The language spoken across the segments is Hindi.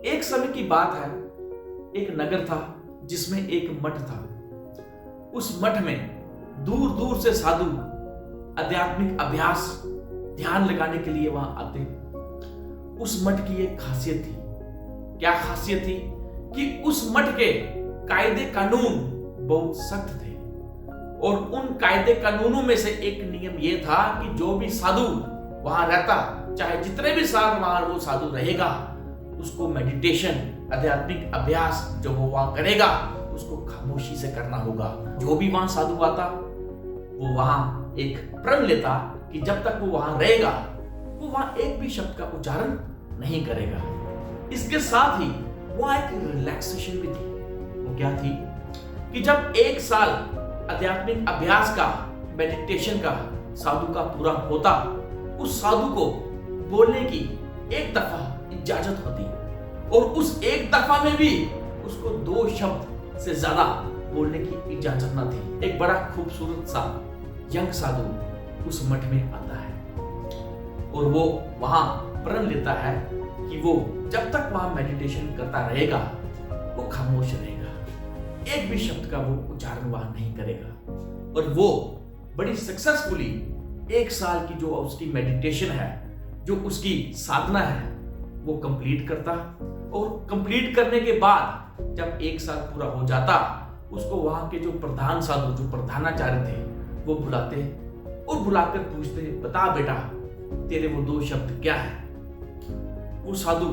एक समय की बात है, एक नगर था जिसमें एक मठ था। उस मठ में दूर दूर से साधु आध्यात्मिक अभ्यास ध्यान लगाने के लिए वहां आते। उस मठ की एक खासियत थी। क्या खासियत थी? कि उस मठ के कायदे कानून बहुत सख्त थे और उन कायदे कानूनों में से एक नियम यह था कि जो भी साधु वहां रहता, चाहे जितने भी साल वहां वो साधु रहेगा, उसको मेडिटेशन आध्यात्मिक अभ्यास जो वो वहां करेगा उसको खामोशी से करना होगा। जो भी वहां साधु आता वो वहां एक प्रण लेता कि जब तक वो वहां रहेगा वो वहां एक भी शब्द का उच्चारण नहीं करेगा। इसके साथ ही वहां एक रिलैक्सेशन भी थी। वो क्या थी? कि जब एक साल आध्यात्मिक अभ्यास का, मेडिटेशन का साधु का पूरा होता, उस साधु को बोलने की एक दफा इजाजत होती और उस एक दफा में भी उसको 2 शब्द से ज्यादा बोलने की इजाजत न थी। एक बड़ा खूबसूरत सा यंग साधु उस मठ में आता है और वो वहां प्रण लेता है कि वो जब तक वहां मेडिटेशन करता रहेगा वो खामोश रहेगा, एक भी शब्द का वो उच्चारण वहां नहीं करेगा। और वो बड़ी सक्सेसफुली 1 साल की जो उसकी मेडिटेशन है, जो उसकी साधना है, वो कंप्लीट करता। और कंप्लीट करने के बाद जब 1 साल पूरा हो जाता, उसको वहां के जो प्रधान साधु, जो प्रधानाचार्य थे, वो बुलाते और बुलाकर पूछते, बता बेटा तेरे वो 2 शब्द क्या है? वो साधु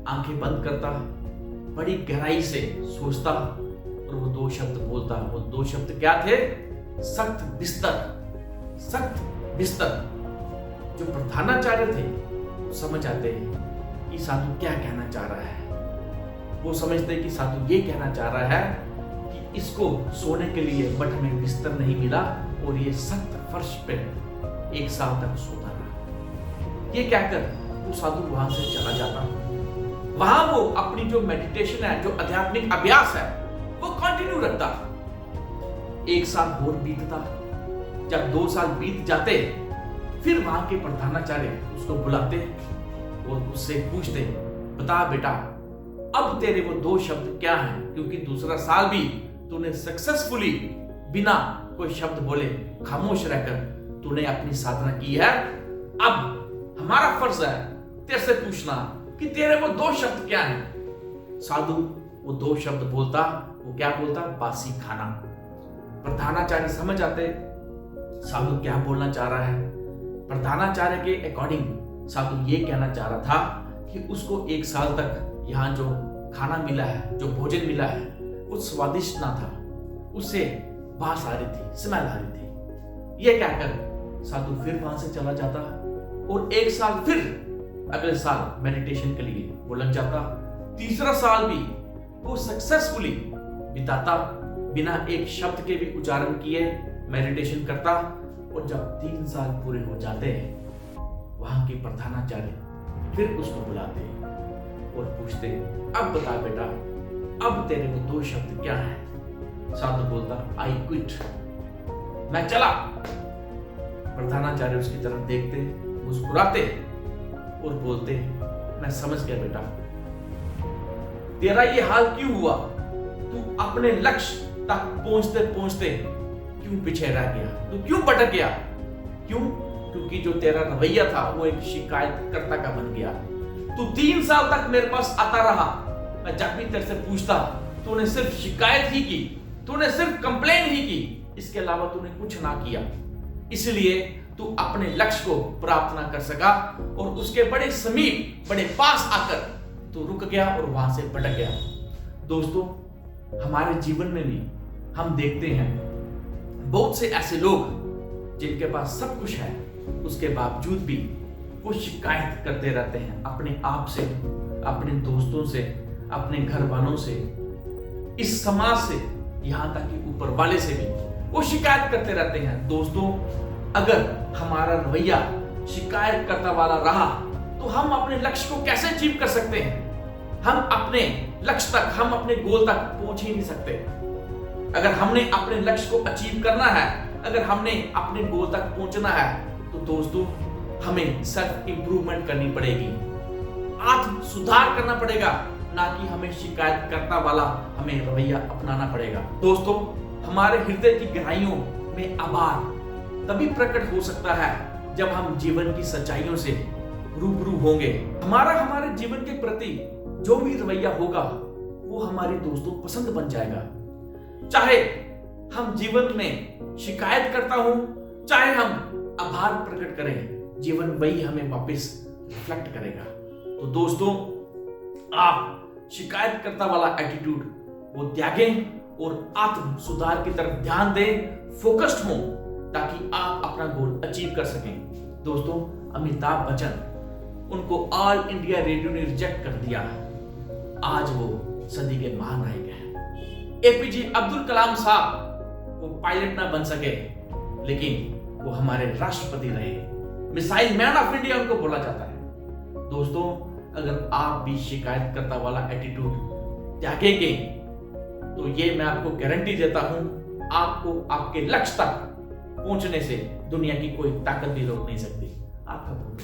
आंखें बंद करता, बड़ी गहराई से सोचता और वो 2 शब्द बोलता। वो 2 शब्द क्या थे? सख्त बिस्तर। सख्त बिस्तर। जो प्रधानाचार्य थे समझ आते हैं कि साधु क्या कहना चाह रहा है। वो समझते हैं कि साधु ये कहना चाह रहा है कि इसको सोने के लिए मठ में बिस्तर नहीं मिला और ये सख्त फर्श पे 1 साल तक सोता रहा। ये कहकर वो साधु वहां से चला जाता। वहां वो अपनी जो मेडिटेशन है, जो आध्यात्मिक अभ्यास है, वो कंटिन्यू रखता। 1 साल और बीतता। जब 2 साल बीत जाते, फिर वहां के प्रधानाचार्य उसको बुलाते और उससे पूछते, बता बेटा अब तेरे वो 2 शब्द क्या हैं? क्योंकि दूसरा साल भी तूने सक्सेसफुली बिना कोई शब्द बोले खामोश रहकर तूने अपनी साधना की है। अब हमारा फर्ज है तेरे से पूछना कि तेरे वो 2 शब्द क्या हैं? साधु वो 2 शब्द बोलता। वो क्या बोलता? बासी खाना। प्रधानाचार्य समझ आते साधु क्या बोलना चाह रहा है। प्रधानाचार्य के अकॉर्डिंग साधु ये कहना चाह रहा था कि उसको 1 साल तक यहाँ जो खाना मिला है, जो भोजन मिला है, वो स्वादिष्ट ना था, उससे बास आ रही थी, स्मेल आ रही थी। ये कहकर साधु फिर वहां से चला जाता और 1 साल फिर अगले साल मेडिटेशन के लिए वो लग जाता। तीसरा साल भी वो सक्सेसफुली बिताता, बिना एक शब्द के भी उच्चारण किए मेडिटेशन करता। और जब 3 साल पूरे हो जाते हैं, वहां के प्रधानाचार्य फिर उसको बुलाते और पूछते, अब बता बेटा अब तेरे वो 2 शब्द क्या हैं? साधु बोलता, आई क्विट, मैं चला। प्रधानाचार्य उसकी तरफ देखते, मुस्कुराते और बोलते, मैं समझ गया बेटा, तेरा ये हाल क्यों हुआ? तू अपने लक्ष्य तक पहुंचते पहुंचते क्यों पीछे रह गया? तू क्यों भटक गया? क्यों? क्योंकि जो तेरा रवैया था वो एक शिकायतकर्ता का बन गया। तू 3 साल तक मेरे पास आता रहा, मैं जब भी तेरे से पूछता तूने सिर्फ शिकायत ही की, तूने सिर्फ कंप्लेन ही की, इसके अलावा तूने कुछ ना किया। इसलिए तू अपने लक्ष्य को प्राप्त ना कर सका और उसके बड़े समीप, बड़े पास आकर तू रुक गया और वहां से भटक गया। दोस्तों, हमारे जीवन में भी हम देखते हैं बहुत से ऐसे लोग जिनके पास सब कुछ है, उसके बावजूद भी वो शिकायत करते रहते हैं अपने आप से, अपने दोस्तों से, अपने घर वालों से, इस समाज से, यहां तक कि ऊपर वाले से भी वो शिकायत करते रहते हैं। दोस्तों, अगर हमारा रवैया शिकायत करता वाला रहा तो हम अपने लक्ष्य को कैसे अचीव कर सकते हैं? हम अपने लक्ष्य तक, हम अपने गोल तक पहुंच ही नहीं सकते। अगर हमने अपने लक्ष्य को अचीव करना है, अगर हमने अपने गोल तक पहुंचना है, तो दोस्तों हमें सेल्फ इंप्रूवमेंट करनी पड़ेगी। आत्म सुधार करना पड़ेगा, ना कि हमें शिकायत करता वाला हमें रवैया अपनाना पड़ेगा। दोस्तों, हमारे हृदय की गहराइयों में आभार तभी प्रकट हो सकता है जब हम जीवन की सच्चाइयों से रूबरू होंगे। हमारे जीवन के प्रति जो भी रवैया होगा वो हमारे दोस्तों पसंद बन जाएगा। चाहे हम जीवन में शिकायत करता हो, चाहे हम आभार प्रकट करें, जीवन वही हमें वापस रिफ्लेक्ट करेगा। तो दोस्तों, आप शिकायत करता वाला एटीट्यूड वो त्यागें और आत्म सुधार की तरफ ध्यान दें, फोकस्ड हों, ताकि आप अपना गोल अचीव कर सकें। दोस्तों, अमिताभ बच्चन, उनको ऑल इंडिया रेडियो ने रिजेक्ट कर दिया, आज वो सदी के महानायक हैं। एपीजे अब्दुल कलाम साहब वो पायलट ना बन सके, लेकिन वो हमारे राष्ट्रपति रहे, मिसाइल मैन ऑफ इंडिया उनको बोला जाता है। दोस्तों, अगर आप भी शिकायत करता वाला एटीट्यूड त्यागेंगे तो ये मैं आपको गारंटी देता हूं, आपको आपके लक्ष्य तक पहुंचने से दुनिया की कोई ताकत भी रोक नहीं सकती। आपका बहुत